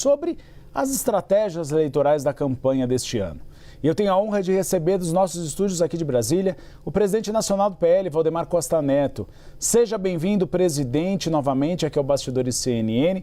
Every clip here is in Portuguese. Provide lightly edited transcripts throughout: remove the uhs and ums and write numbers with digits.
sobre as estratégias eleitorais da campanha deste ano. E eu tenho a honra de receber dos nossos estúdios aqui de Brasília o presidente nacional do PL, Valdemar Costa Neto. Seja bem-vindo, presidente, novamente aqui ao Bastidores CNN.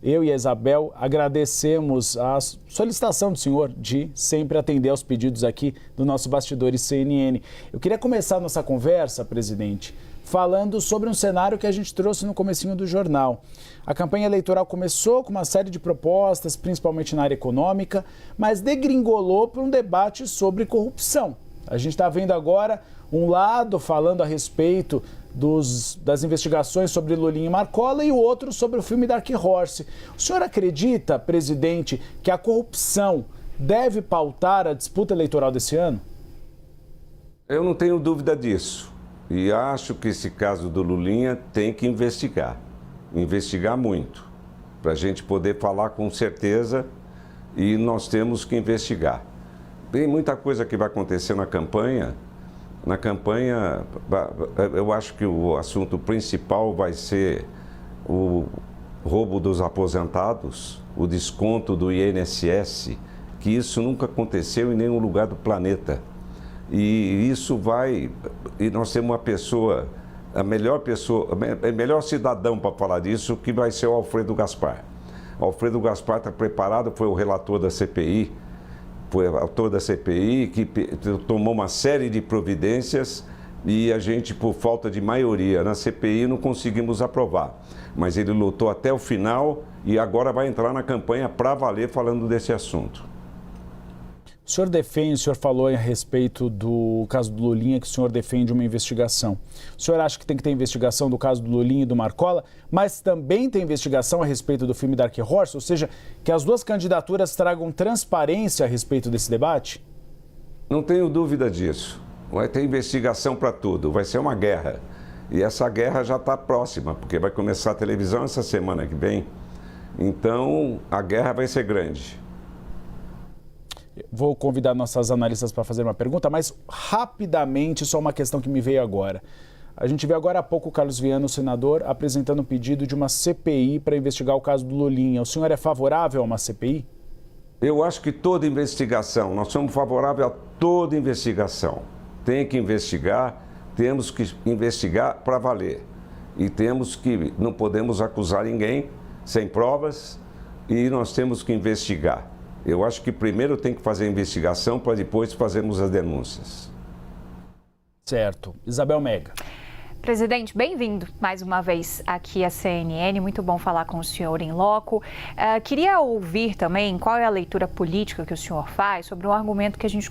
Eu e a Isabel agradecemos a solicitação do senhor de sempre atender aos pedidos aqui do nosso Bastidores CNN. Eu queria começar a nossa conversa, presidente, falando sobre um cenário que a gente trouxe no comecinho do jornal. A campanha eleitoral começou com uma série de propostas, principalmente na área econômica, mas degringolou para um debate sobre corrupção. A gente está vendo agora um lado falando a respeito das investigações sobre Lulinha e Marcola e o outro sobre o filme Dark Horse. O senhor acredita, presidente, que a corrupção deve pautar a disputa eleitoral desse ano? Eu não tenho dúvida disso. E acho que esse caso do Lulinha tem que investigar muito, para a gente poder falar com certeza, e nós temos que investigar. Tem muita coisa que vai acontecer na campanha. Na campanha, eu acho que o assunto principal vai ser o roubo dos aposentados, o desconto do INSS, que isso nunca aconteceu em nenhum lugar do planeta. E isso vai... E nós temos uma pessoa, o melhor cidadão para falar disso, que vai ser o Alfredo Gaspar. O Alfredo Gaspar está preparado, foi o relator da CPI, foi o autor da CPI, que tomou uma série de providências e a gente, por falta de maioria na CPI, não conseguimos aprovar. Mas ele lutou até o final e agora vai entrar na campanha para valer falando desse assunto. O senhor falou a respeito do caso do Lulinha, que o senhor defende uma investigação. O senhor acha que tem que ter investigação do caso do Lulinha e do Marcola, mas também tem investigação a respeito do filme Dark Horse? Ou seja, que as duas candidaturas tragam transparência a respeito desse debate? Não tenho dúvida disso. Vai ter investigação para tudo, vai ser uma guerra. E essa guerra já está próxima, porque vai começar a televisão essa semana que vem. Então, a guerra vai ser grande. Vou convidar nossas analistas para fazer uma pergunta, mas rapidamente, só uma questão que me veio agora. A gente viu agora há pouco o Carlos Viana, o senador, apresentando um pedido de uma CPI para investigar o caso do Lulinha. O senhor é favorável a uma CPI? Eu acho que toda investigação, nós somos favoráveis a toda investigação. Tem que investigar, temos que investigar para valer. E não podemos acusar ninguém sem provas e nós temos que investigar. Eu acho que primeiro tem que fazer a investigação para depois fazermos as denúncias. Certo. Isabel Mega. Presidente, bem-vindo mais uma vez aqui à CNN, muito bom falar com o senhor em loco. Queria ouvir também qual é a leitura política que o senhor faz sobre um argumento que a gente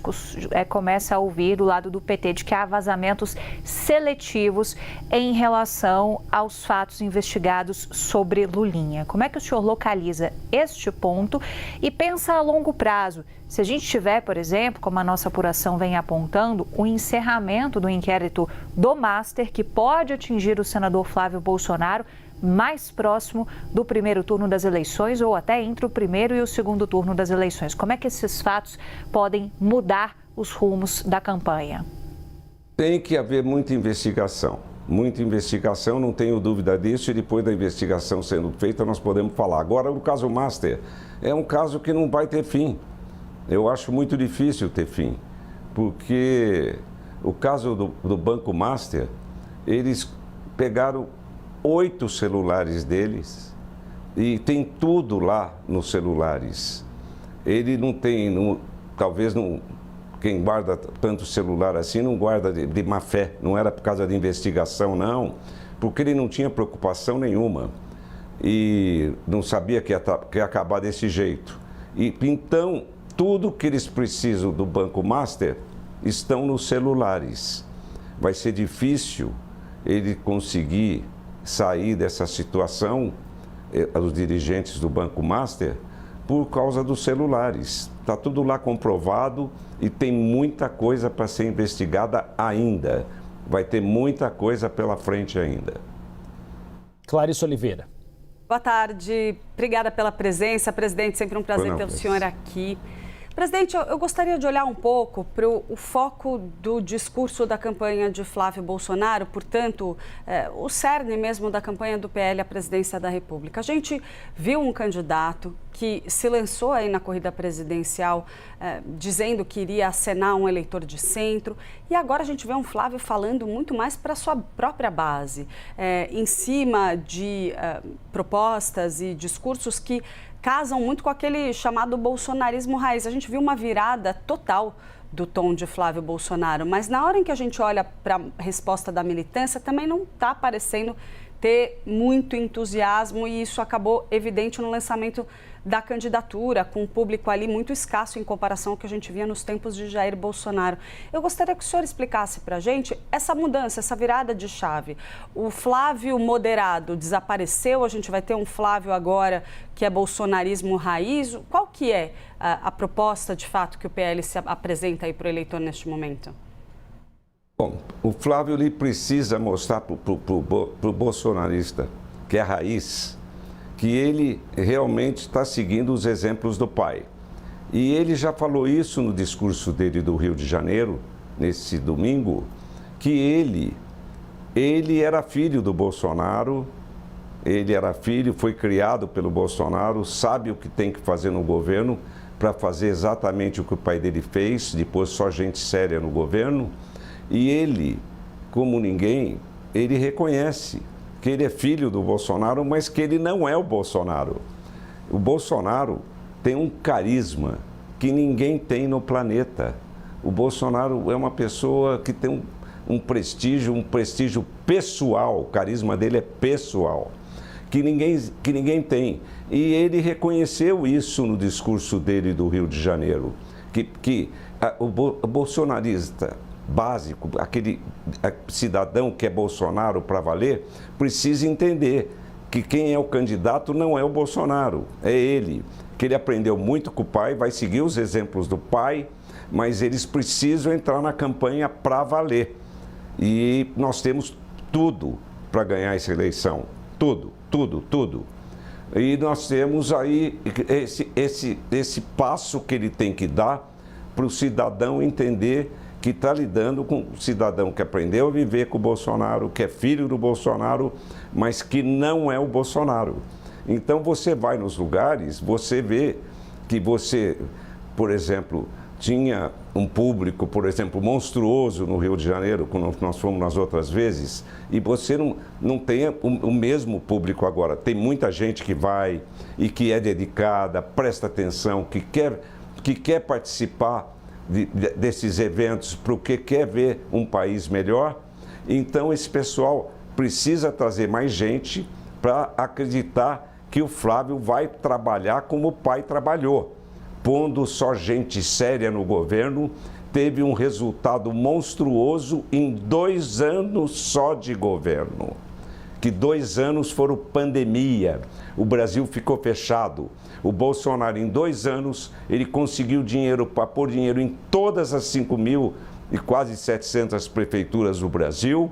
começa a ouvir do lado do PT, de que há vazamentos seletivos em relação aos fatos investigados sobre Lulinha. Como é que o senhor localiza este ponto e pensa a longo prazo? Se a gente tiver, por exemplo, como a nossa apuração vem apontando, o encerramento do inquérito do Master, que pode atingir o senador Flávio Bolsonaro mais próximo do primeiro turno das eleições ou até entre o primeiro e o segundo turno das eleições. Como é que esses fatos podem mudar os rumos da campanha? Tem que haver muita investigação, não tenho dúvida disso, e depois da investigação sendo feita nós podemos falar. Agora, o caso Master é um caso que não vai ter fim. Eu acho muito difícil ter fim, porque o caso do Banco Master, eles pegaram 8 celulares deles e tem tudo lá nos celulares. Ele não tem, talvez não, quem guarda tanto celular assim não guarda de má fé, não era por causa de investigação não, porque ele não tinha preocupação nenhuma e não sabia que ia acabar desse jeito. E então, tudo que eles precisam do Banco Master estão nos celulares. Vai ser difícil ele conseguir sair dessa situação, os dirigentes do Banco Master, por causa dos celulares. Está tudo lá comprovado e tem muita coisa para ser investigada ainda. Vai ter muita coisa pela frente ainda. Clarice Oliveira. Boa tarde, obrigada pela presença. Presidente, sempre um prazer ter o senhor aqui. Presidente, eu gostaria de olhar um pouco para o foco do discurso da campanha de Flávio Bolsonaro, portanto, o cerne mesmo da campanha do PL à presidência da República. A gente viu um candidato que se lançou aí na corrida presidencial dizendo que iria acenar um eleitor de centro, e agora a gente vê um Flávio falando muito mais para a sua própria base, em cima de propostas e discursos que casam muito com aquele chamado bolsonarismo raiz. A gente viu uma virada total do tom de Flávio Bolsonaro, mas na hora em que a gente olha para a resposta da militância, também não está parecendo ter muito entusiasmo, e isso acabou evidente no lançamento da candidatura, com um público ali muito escasso em comparação ao que a gente via nos tempos de Jair Bolsonaro. Eu gostaria que o senhor explicasse para a gente essa mudança, essa virada de chave. O Flávio moderado desapareceu, a gente vai ter um Flávio agora que é bolsonarismo raiz. Qual que é a proposta, de fato, que o PL se apresenta aí para o eleitor neste momento? Bom, o Flávio ele precisa mostrar para o bolsonarista, que é a raiz, que ele realmente está seguindo os exemplos do pai. E ele já falou isso no discurso dele do Rio de Janeiro, nesse domingo, que ele era filho do Bolsonaro, ele era filho, foi criado pelo Bolsonaro, sabe o que tem que fazer no governo para fazer exatamente o que o pai dele fez, depois só gente séria no governo. E ele, como ninguém, ele reconhece que ele é filho do Bolsonaro, mas que ele não é o Bolsonaro. O Bolsonaro tem um carisma que ninguém tem no planeta. O Bolsonaro é uma pessoa que tem um prestígio pessoal, o carisma dele é pessoal, que ninguém tem. E ele reconheceu isso no discurso dele do Rio de Janeiro, que o bolsonarista básico, aquele cidadão que é Bolsonaro para valer, precisa entender que quem é o candidato não é o Bolsonaro, é ele. Que ele aprendeu muito com o pai, vai seguir os exemplos do pai, mas eles precisam entrar na campanha para valer. E nós temos tudo para ganhar essa eleição. Tudo. E nós temos aí esse passo que ele tem que dar para o cidadão entender que está lidando com um cidadão que aprendeu a viver com o Bolsonaro, que é filho do Bolsonaro, mas que não é o Bolsonaro. Então você vai nos lugares, você vê que você, por exemplo, tinha um público, por exemplo, monstruoso no Rio de Janeiro, quando nós fomos nas outras vezes, e você não tem o mesmo público agora. Tem muita gente que vai e que é dedicada, presta atenção, que quer participar desses eventos, porque quer ver um país melhor. Então esse pessoal precisa trazer mais gente para acreditar que o Flávio vai trabalhar como o pai trabalhou, pondo só gente séria no governo. Teve um resultado monstruoso em 2 anos só de governo, que 2 anos foram pandemia, o Brasil ficou fechado. O Bolsonaro, em 2 anos, ele conseguiu dinheiro para pôr dinheiro em todas as 5.000 e quase 700 prefeituras do Brasil,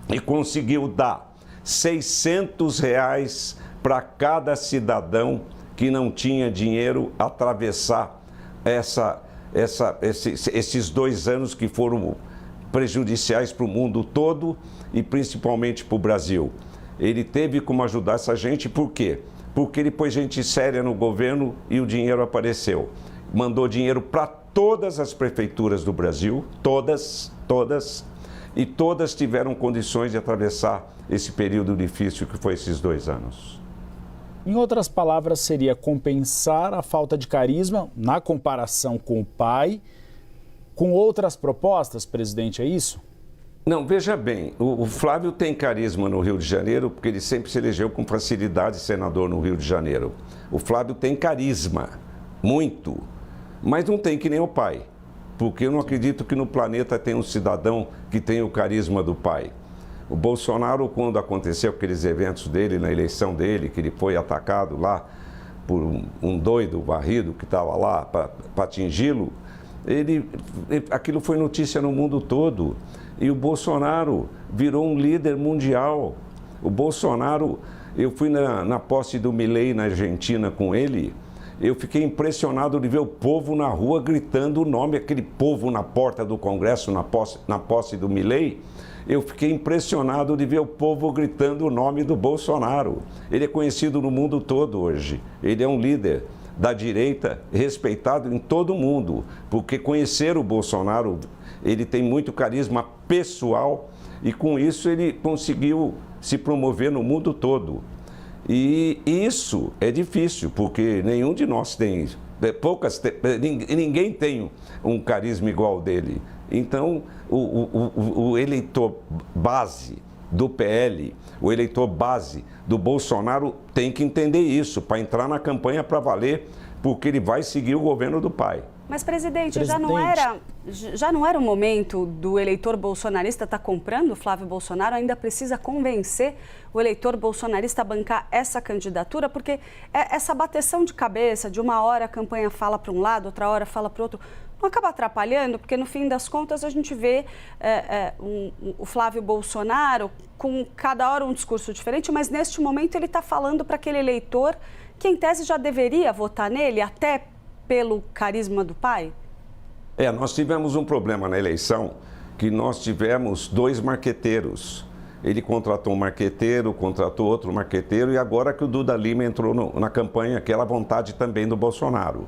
e conseguiu dar R$600 para cada cidadão que não tinha dinheiro atravessar esses 2 anos que foram prejudiciais para o mundo todo e principalmente para o Brasil. Ele teve como ajudar essa gente, por quê? Porque ele pôs gente séria no governo e o dinheiro apareceu. Mandou dinheiro para todas as prefeituras do Brasil, todas, e todas tiveram condições de atravessar esse período difícil que foi esses 2 anos. Em outras palavras, seria compensar a falta de carisma na comparação com o pai, com outras propostas, presidente, é isso? Não, veja bem, o Flávio tem carisma no Rio de Janeiro, porque ele sempre se elegeu com facilidade senador no Rio de Janeiro. O Flávio tem carisma, muito, mas não tem que nem o pai, porque eu não acredito que no planeta tem um cidadão que tem o carisma do pai. O Bolsonaro, quando aconteceu aqueles eventos dele, na eleição dele, que ele foi atacado lá por um doido varrido que estava lá para atingi-lo, aquilo foi notícia no mundo todo. E o Bolsonaro virou um líder mundial. O Bolsonaro, eu fui na posse do Milei na Argentina com ele, Eu fiquei impressionado de ver o povo na rua gritando o nome, aquele povo na porta do Congresso, na posse do Milei. Eu fiquei impressionado de ver o povo gritando o nome do Bolsonaro. Ele é conhecido no mundo todo hoje. Ele é um líder da direita, respeitado em todo o mundo, porque conhecer o Bolsonaro, ele tem muito carisma pessoal e com isso ele conseguiu se promover no mundo todo. E isso é difícil, porque nenhum de nós tem, ninguém tem um carisma igual ao dele. Então, o eleitor base do PL, o eleitor base do Bolsonaro tem que entender isso, para entrar na campanha para valer, porque ele vai seguir o governo do pai. Mas, presidente, já não era o momento do eleitor bolsonarista estar comprando o Flávio Bolsonaro? Ainda precisa convencer o eleitor bolsonarista a bancar essa candidatura? Porque essa bateção de cabeça, de uma hora a campanha fala para um lado, outra hora fala para o outro, não acaba atrapalhando? Porque, no fim das contas, a gente vê o Flávio Bolsonaro com cada hora um discurso diferente, mas neste momento ele está falando para aquele eleitor que, em tese, já deveria votar nele, até pelo carisma do pai? Nós tivemos um problema na eleição, que nós tivemos 2 marqueteiros. Ele contratou um marqueteiro, contratou outro marqueteiro, e agora que o Duda Lima entrou na campanha, aquela vontade também do Bolsonaro.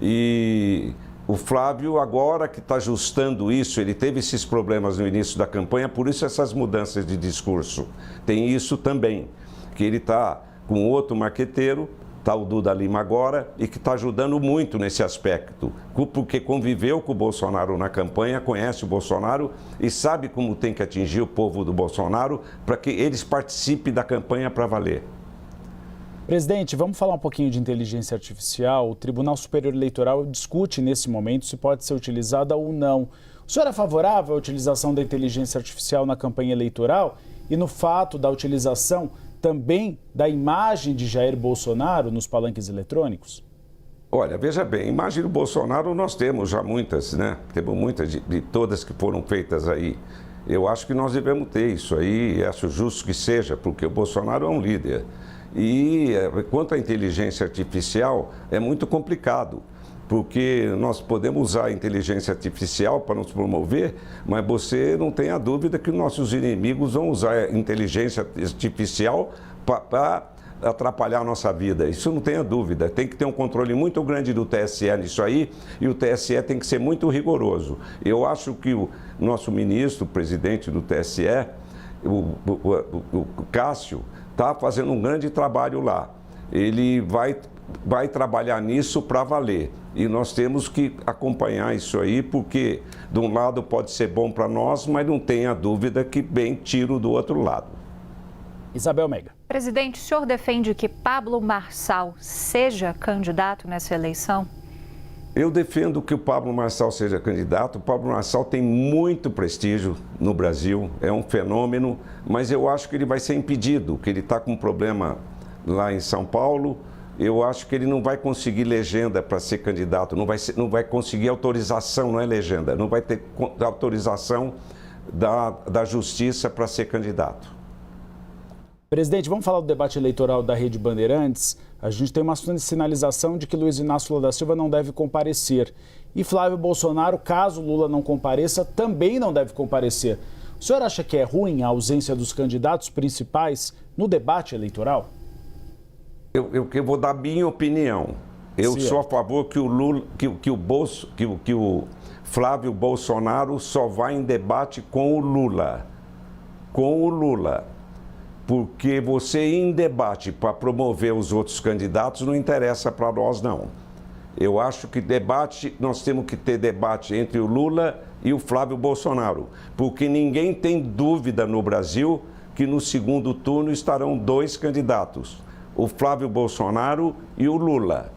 E o Flávio, agora que está ajustando isso, ele teve esses problemas no início da campanha, por isso essas mudanças de discurso. Tem isso também, que ele está com outro marqueteiro, está o Duda Lima agora, e que está ajudando muito nesse aspecto, porque conviveu com o Bolsonaro na campanha, conhece o Bolsonaro e sabe como tem que atingir o povo do Bolsonaro para que eles participem da campanha para valer. Presidente, vamos falar um pouquinho de inteligência artificial. O Tribunal Superior Eleitoral discute nesse momento se pode ser utilizada ou não. O senhor é favorável à utilização da inteligência artificial na campanha eleitoral e no fato da utilização também da imagem de Jair Bolsonaro nos palanques eletrônicos? Olha, veja bem, a imagem do Bolsonaro nós temos já muitas, né? Temos muitas de todas que foram feitas aí. Eu acho que nós devemos ter isso aí, acho justo que seja, porque o Bolsonaro é um líder. E quanto à inteligência artificial, é muito complicado, porque nós podemos usar a inteligência artificial para nos promover, mas você não tem a dúvida que nossos inimigos vão usar a inteligência artificial para atrapalhar a nossa vida. Isso não tenha dúvida. Tem que ter um controle muito grande do TSE nisso aí, e o TSE tem que ser muito rigoroso. Eu acho que o nosso ministro, presidente do TSE, o Cássio, está fazendo um grande trabalho lá. Ele vai trabalhar nisso para valer. E nós temos que acompanhar isso aí, porque de um lado pode ser bom para nós, mas não tenha dúvida que vem tiro do outro lado. Isabel Mega. Presidente, o senhor defende que Pablo Marçal seja candidato nessa eleição? Eu defendo que o Pablo Marçal seja candidato. O Pablo Marçal tem muito prestígio no Brasil, é um fenômeno, mas eu acho que ele vai ser impedido, que ele está com um problema lá em São Paulo. Eu acho que ele não vai conseguir legenda para ser candidato, não vai conseguir autorização, não é legenda, não vai ter autorização da justiça para ser candidato. Presidente, vamos falar do debate eleitoral da Rede Bandeirantes. A gente tem uma sinalização de que Luiz Inácio Lula da Silva não deve comparecer. E Flávio Bolsonaro, caso Lula não compareça, também não deve comparecer. O senhor acha que é ruim a ausência dos candidatos principais no debate eleitoral? Eu vou dar minha opinião. Eu sou a favor que o Flávio Bolsonaro só vá em debate com o Lula. Com o Lula. Porque você ir em debate para promover os outros candidatos não interessa para nós, não. Eu acho que nós temos que ter debate entre o Lula e o Flávio Bolsonaro. Porque ninguém tem dúvida no Brasil que no segundo turno estarão 2 candidatos. O Flávio Bolsonaro e o Lula.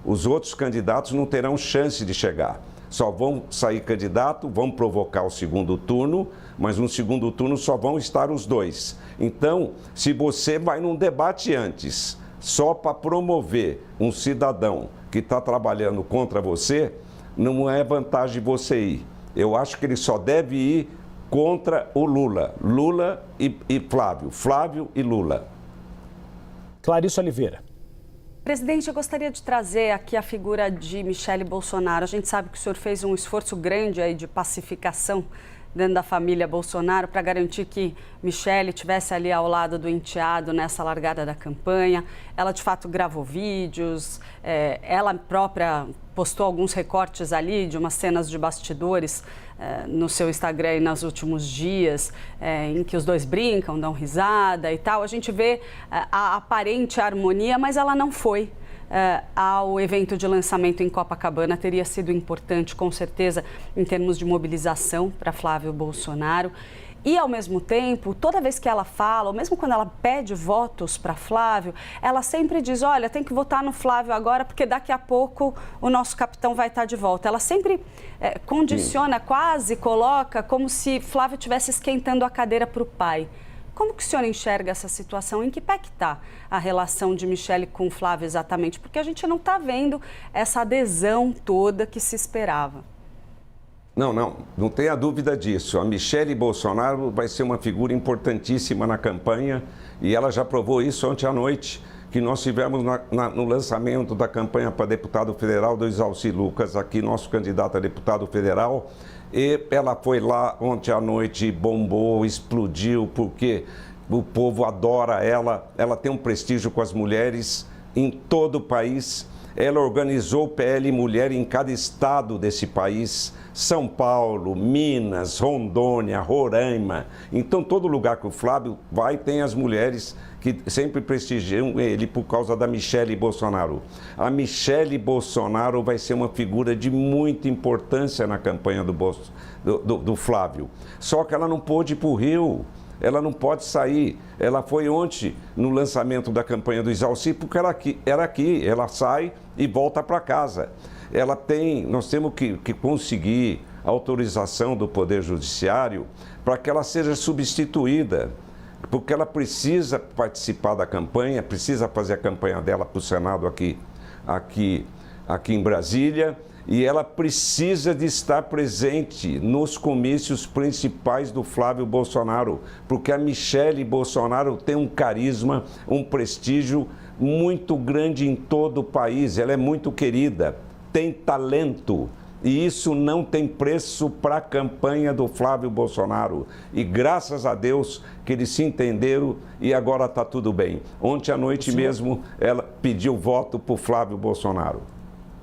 Os outros candidatos não terão chance de chegar. Só vão sair candidato, vão provocar o segundo turno, mas no segundo turno só vão estar os 2. Então, se você vai num debate antes, só para promover um cidadão que está trabalhando contra você, não é vantagem você ir. Eu acho que ele só deve ir contra o Lula. Lula e Flávio. Flávio e Lula. Clarice Oliveira. Presidente, eu gostaria de trazer aqui a figura de Michele Bolsonaro. A gente sabe que o senhor fez um esforço grande aí de pacificação dentro da família Bolsonaro para garantir que Michele estivesse ali ao lado do enteado nessa largada da campanha. Ela, de fato, gravou vídeos, ela própria postou alguns recortes ali de umas cenas de bastidores no seu Instagram e nos últimos dias, em que os dois brincam, dão risada e tal. A gente vê a aparente harmonia, mas ela não foi ao evento de lançamento em Copacabana. Teria sido importante, com certeza, em termos de mobilização para Flávio Bolsonaro. E, ao mesmo tempo, toda vez que ela fala, ou mesmo quando ela pede votos para Flávio, ela sempre diz, olha, tem que votar no Flávio agora, porque daqui a pouco o nosso capitão vai estar de volta. Ela sempre condiciona, quase coloca como se Flávio estivesse esquentando a cadeira para o pai. Como que o senhor enxerga essa situação? Em que pé que está a relação de Michele com o Flávio exatamente? Porque a gente não está vendo essa adesão toda que se esperava. Não tenha dúvida disso. A Michele Bolsonaro vai ser uma figura importantíssima na campanha e ela já provou isso ontem à noite, que nós tivemos no lançamento da campanha para deputado federal do Isalci Lucas, aqui nosso candidato a deputado federal, e ela foi lá ontem à noite, bombou, explodiu, porque o povo adora ela, ela tem um prestígio com as mulheres em todo o país. Ela organizou o PL Mulher em cada estado desse país, São Paulo, Minas, Rondônia, Roraima. Então, todo lugar que o Flávio vai, tem as mulheres que sempre prestigiam ele por causa da Michele Bolsonaro. A Michele Bolsonaro vai ser uma figura de muita importância na campanha do Flávio. Só que ela não pôde ir para o Rio. Ela não pode sair. Ela foi ontem no lançamento da campanha do Isalci, porque era aqui. Ela sai e volta para casa. Nós temos que conseguir a autorização do Poder Judiciário para que ela seja substituída, porque ela precisa participar da campanha, precisa fazer a campanha dela para o Senado aqui em Brasília. E ela precisa de estar presente nos comícios principais do Flávio Bolsonaro, porque a Michele Bolsonaro tem um carisma, um prestígio muito grande em todo o país. Ela é muito querida, tem talento e isso não tem preço para a campanha do Flávio Bolsonaro. E graças a Deus que eles se entenderam e agora está tudo bem. Ontem à noite mesmo ela pediu voto para o Flávio Bolsonaro.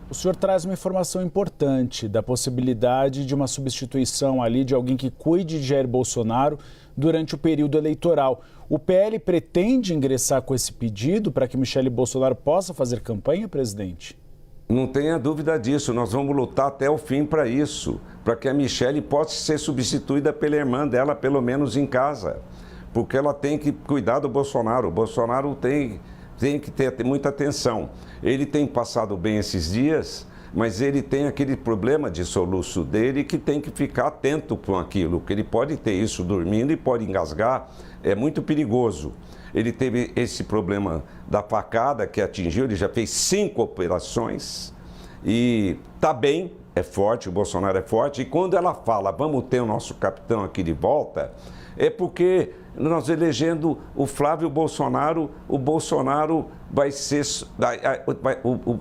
O senhor traz uma informação importante da possibilidade de uma substituição ali de alguém que cuide de Jair Bolsonaro durante o período eleitoral. O PL pretende ingressar com esse pedido para que Michele Bolsonaro possa fazer campanha, presidente? Não tenha dúvida disso, nós vamos lutar até o fim para isso, para que a Michele possa ser substituída pela irmã dela, pelo menos em casa, porque ela tem que cuidar do Bolsonaro. O Bolsonaro tem que ter muita atenção. Ele tem passado bem esses dias, mas ele tem aquele problema de soluço dele que tem que ficar atento com aquilo, que ele pode ter isso dormindo e pode engasgar, é muito perigoso. Ele teve esse problema da facada que atingiu, ele já fez 5 operações e está bem, é forte, o Bolsonaro é forte. E quando ela fala, vamos ter o nosso capitão aqui de volta, é porque nós elegendo o Flávio Bolsonaro, o Bolsonaro vai ser...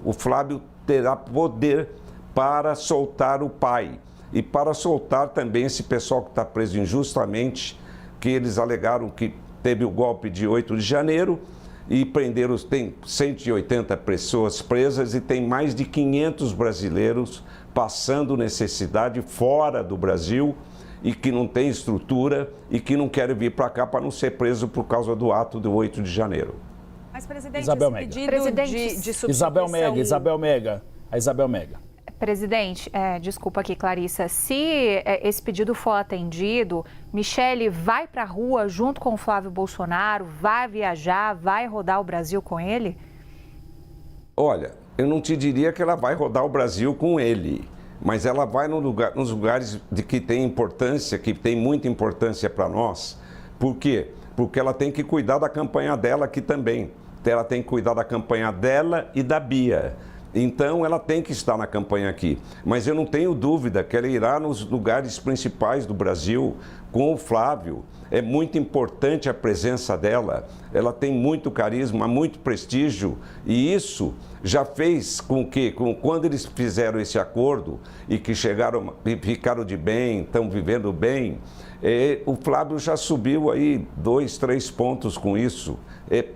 O Flávio terá poder para soltar o pai e para soltar também esse pessoal que está preso injustamente, que eles alegaram que teve o golpe de 8 de janeiro e prenderam, tem 180 pessoas presas e tem mais de 500 brasileiros passando necessidade fora do Brasil e que não tem estrutura e que não querem vir para cá para não ser preso por causa do ato do 8 de janeiro. Mas, presidente, Isabel esse Mega. pedido de substituição... Isabel Mega. A Isabel Mega. Presidente, desculpa aqui, Clarissa, se esse pedido for atendido, Michele vai para a rua junto com o Flávio Bolsonaro, vai viajar, vai rodar o Brasil com ele? Olha, eu não te diria que ela vai rodar o Brasil com ele, mas ela vai nos lugares de que tem importância, que tem muita importância para nós. Por quê? Porque ela tem que cuidar da campanha dela aqui também. Ela tem que cuidar da campanha dela e da Bia. Então, ela tem que estar na campanha aqui. Mas eu não tenho dúvida que ela irá nos lugares principais do Brasil com o Flávio. É muito importante a presença dela. ela tem muito carisma, muito prestígio, e isso já fez com que, quando eles fizeram esse acordo e que chegaram e ficaram de bem, estão vivendo bem, o Flávio já subiu aí 2, 3 pontos com isso.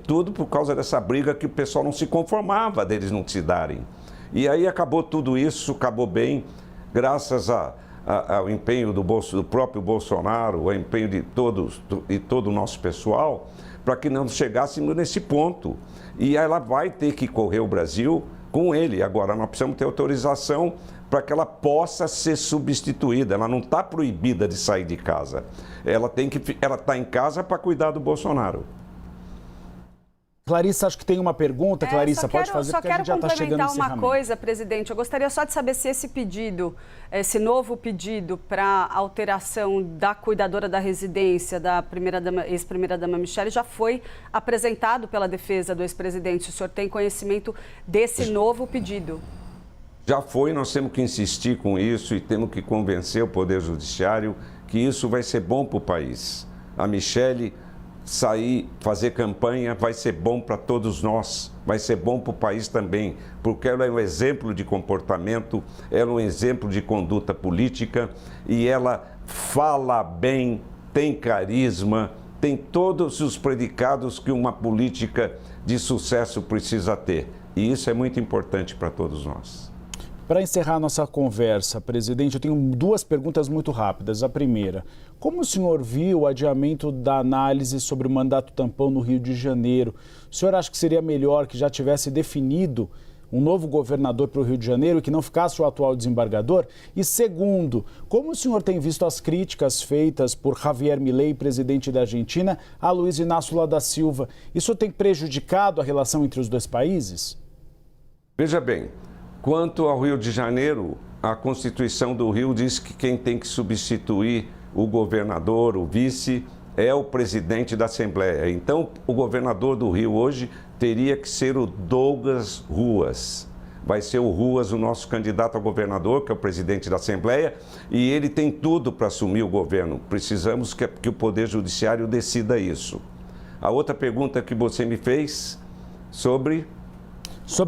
Tudo por causa dessa briga que o pessoal não se conformava deles não se darem. E aí acabou tudo isso, acabou bem, graças ao empenho do próprio Bolsonaro, ao empenho de todos e todo o nosso pessoal, para que não chegássemos nesse ponto. E ela vai ter que correr o Brasil com ele. Agora, nós precisamos ter autorização para que ela possa ser substituída. Ela não está proibida de sair de casa. Ela está em casa para cuidar do Bolsonaro. Clarissa, acho que tem uma pergunta. Clarissa, pode fazer, porque a gente já está chegando no encerramento. Só quero complementar uma coisa, presidente. Eu gostaria só de saber se esse pedido, esse novo pedido para alteração da cuidadora da residência da ex-primeira-dama Michele já foi apresentado pela defesa do ex-presidente. O senhor tem conhecimento desse novo pedido? Já foi, nós temos que insistir com isso e temos que convencer o Poder Judiciário que isso vai ser bom para o país. A Michele sair, fazer campanha, vai ser bom para todos nós, vai ser bom para o país também, porque ela é um exemplo de comportamento, ela é um exemplo de conduta política e ela fala bem, tem carisma, tem todos os predicados que uma política de sucesso precisa ter. E isso é muito importante para todos nós. Para encerrar a nossa conversa, presidente, eu tenho 2 perguntas muito rápidas. A primeira, como o senhor viu o adiamento da análise sobre o mandato tampão no Rio de Janeiro? O senhor acha que seria melhor que já tivesse definido um novo governador para o Rio de Janeiro e que não ficasse o atual desembargador? E segundo, como o senhor tem visto as críticas feitas por Javier Milei, presidente da Argentina, a Luiz Inácio Lula da Silva? Isso tem prejudicado a relação entre os 2 países? Veja bem, quanto ao Rio de Janeiro, a Constituição do Rio diz que quem tem que substituir o governador, o vice, é o presidente da Assembleia. Então, o governador do Rio hoje teria que ser o Douglas Ruas. Vai ser o Ruas o nosso candidato a governador, que é o presidente da Assembleia, e ele tem tudo para assumir o governo. Precisamos que o Poder Judiciário decida isso. A outra pergunta que você me fez sobre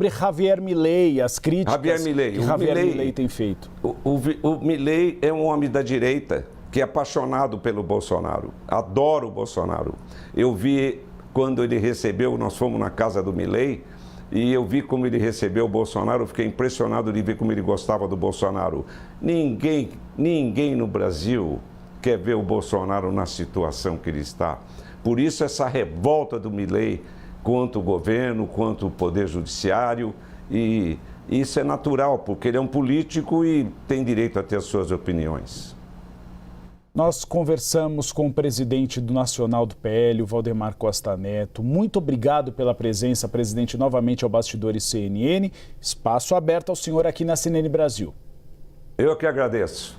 Javier Milei, as críticas que Javier Milei tem feito. O Milei é um homem da direita que é apaixonado pelo Bolsonaro, adora o Bolsonaro. Eu vi quando ele recebeu, nós fomos na casa do Milei, e eu vi como ele recebeu o Bolsonaro, eu fiquei impressionado de ver como ele gostava do Bolsonaro. Ninguém no Brasil quer ver o Bolsonaro na situação que ele está. Por isso essa revolta do Milei contra o governo, contra o Poder Judiciário, e isso é natural, porque ele é um político e tem direito a ter as suas opiniões. Nós conversamos com o presidente do Nacional do PL, o Valdemar Costa Neto. Muito obrigado pela presença, presidente, novamente ao Bastidores CNN. Espaço aberto ao senhor aqui na CNN Brasil. Eu que agradeço.